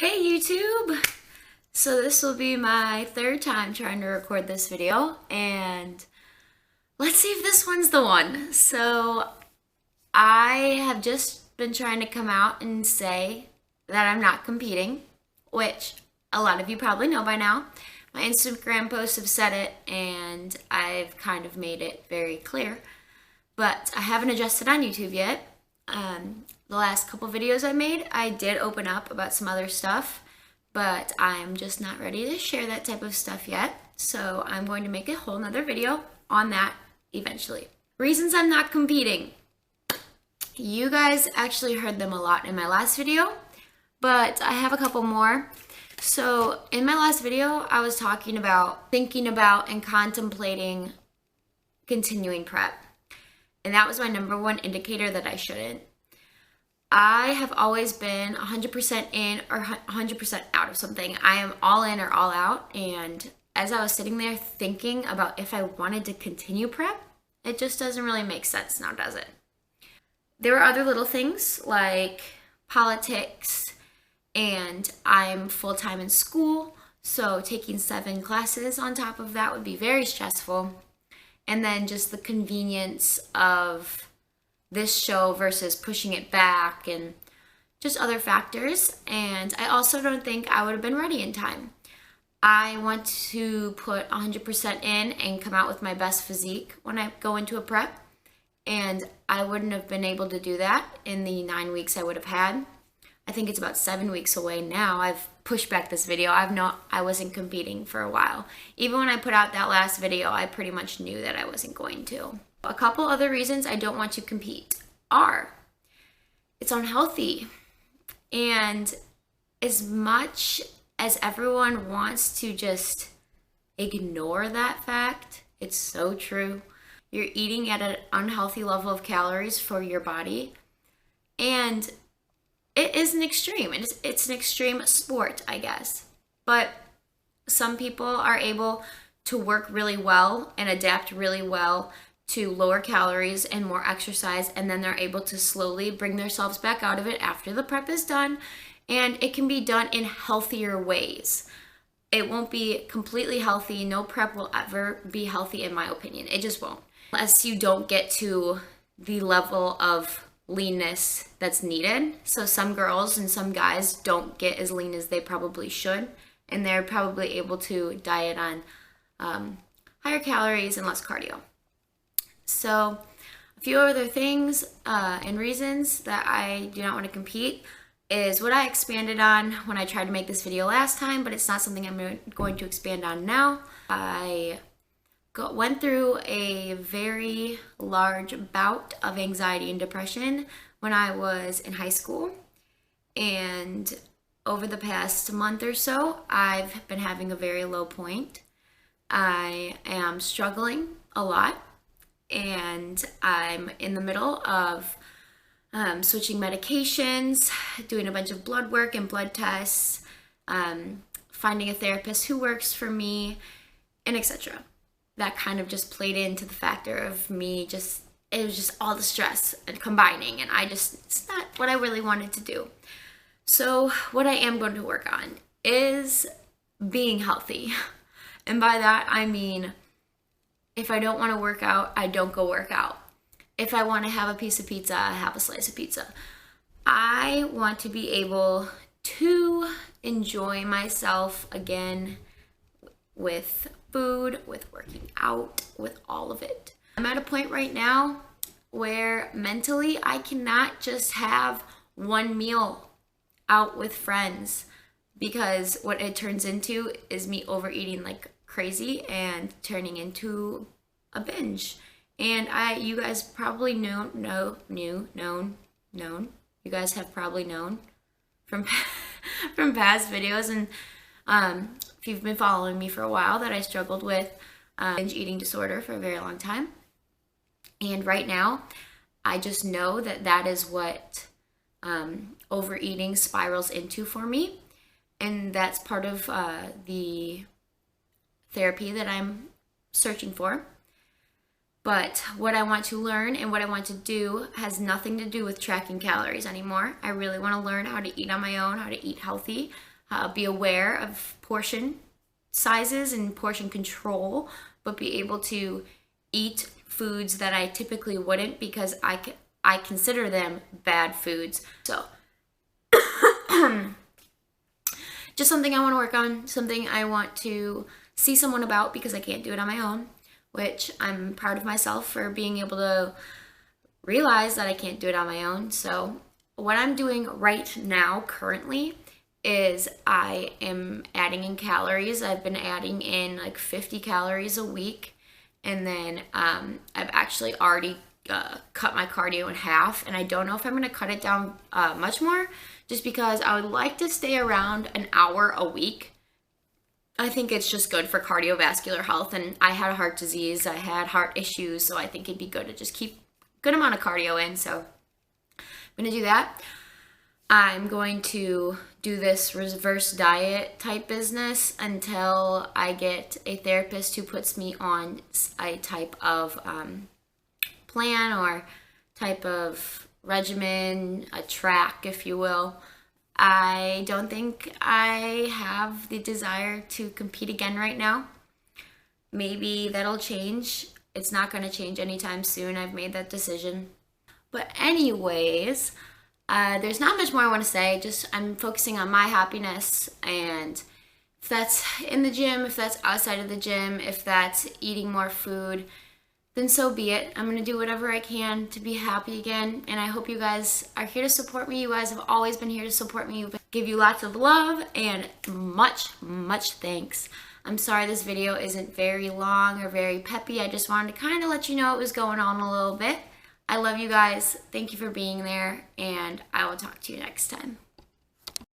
Hey YouTube! So this will be my third time trying to record this video, and let's see if this one's the one. So I have just been trying to come out and say that I'm not competing, which a lot of you probably know by now. My Instagram posts have said it, and I've kind of made it very clear, but I haven't adjusted on YouTube yet. The last couple videos I made, I did open up about some other stuff, but I'm just not ready to share that type of stuff yet. So I'm going to make a whole nother video on that eventually. Reasons I'm not competing. You guys actually heard them a lot in my last video, but I have a couple more. So in my last video, I was talking about thinking about and contemplating continuing prep. And that was my number one indicator that I shouldn't. I have always been 100% in or 100% out of something. I am all in or all out. And as I was sitting there thinking about if I wanted to continue prep, it just doesn't really make sense now, does it? There were other little things like politics, and I'm full-time in school, so taking 7 classes on top of that would be very stressful. And then just the convenience of this show versus pushing it back and just other factors. And I also don't think I would have been ready in time. I want to put 100% in and come out with my best physique when I go into a prep. And I wouldn't have been able to do that in the 9 weeks I would have had. I think it's about 7 weeks away now. I've pushed back this video. I wasn't competing for a while. Even when I put out that last video, I pretty much knew that I wasn't going to. A couple other reasons I don't want to compete are it's unhealthy. And as much as everyone wants to just ignore that fact, it's so true. You're eating at an unhealthy level of calories for your body. And it is an extreme. It's an extreme sport, I guess. But some people are able to work really well and adapt really well to lower calories and more exercise, and then they're able to slowly bring themselves back out of it after the prep is done. And it can be done in healthier ways. It won't be completely healthy. No prep will ever be healthy, in my opinion. It just won't. Unless you don't get to the level of leanness that's needed. So some girls and some guys don't get as lean as they probably should, and they're probably able to diet on higher calories and less cardio. So a few other things and reasons that I do not want to compete is what I expanded on when I tried to make this video last time, but it's not something I'm going to expand on now. I went through a very large bout of anxiety and depression when I was in high school. And over the past month or so, I've been having a very low point. I am struggling a lot, and I'm in the middle of switching medications, doing a bunch of blood work and blood tests, finding a therapist who works for me, and etc. That kind of just played into the factor of me it was just all the stress and combining, and it's not what I really wanted to do. So what I am going to work on is being healthy. And by that, I mean, if I don't want to work out, I don't go work out. If I want to have a piece of pizza, I have a slice of pizza. I want to be able to enjoy myself again with food, with working out, with all of it. I'm at a point right now where mentally I cannot just have one meal out with friends, because what it turns into is me overeating like crazy and turning into a binge. And you guys probably known. You guys have probably known from from past videos, and if you've been following me for a while, that I struggled with binge eating disorder for a very long time. And right now, I just know that that is what overeating spirals into for me. And that's part of the therapy that I'm searching for. But what I want to learn and what I want to do has nothing to do with tracking calories anymore. I really want to learn how to eat on my own, how to eat healthy. be aware of portion sizes and portion control, but be able to eat foods that I typically wouldn't because I consider them bad foods. So just something I want to work on, something I want to see someone about because I can't do it on my own, which I'm proud of myself for being able to realize that I can't do it on my own. So what I'm doing right now currently is I am adding in calories. I've been adding in like 50 calories a week, and then I've actually already cut my cardio in half, and I don't know if I'm going to cut it down much more, just because I would like to stay around an hour a week. I think it's just good for cardiovascular health, and I had heart disease, I had heart issues, so I think it'd be good to just keep a good amount of cardio in. So I'm going to do that. I'm going to do this reverse diet type business until I get a therapist who puts me on a type of plan or type of regimen, a track, if you will. I don't think I have the desire to compete again right now. Maybe that'll change. It's not going to change anytime soon. I've made that decision. But anyways, there's not much more I want to say. Just I'm focusing on my happiness, and if that's in the gym, if that's outside of the gym, if that's eating more food, then so be it. I'm going to do whatever I can to be happy again, and I hope you guys are here to support me. You guys have always been here to support me. Give you lots of love and much, much thanks. I'm sorry this video isn't very long or very peppy. I just wanted to kind of let you know what was going on a little bit. I love you guys. Thank you for being there, and I will talk to you next time.